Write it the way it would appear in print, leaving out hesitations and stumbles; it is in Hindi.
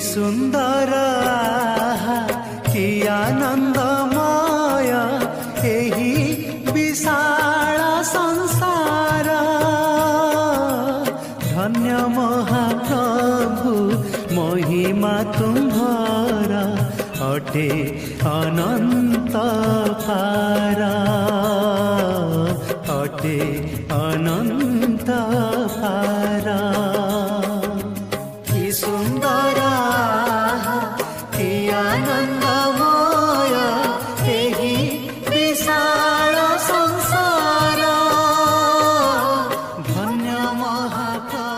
सुंदर कि आनंदमय एही विशाल संसार धन्य महाप्रभु महिमा तुम्हार अटे अनंत पार अटे अनंत पार कि सुंदर कि आनंदमय एही विशाल संसार धन्य महाप्रभु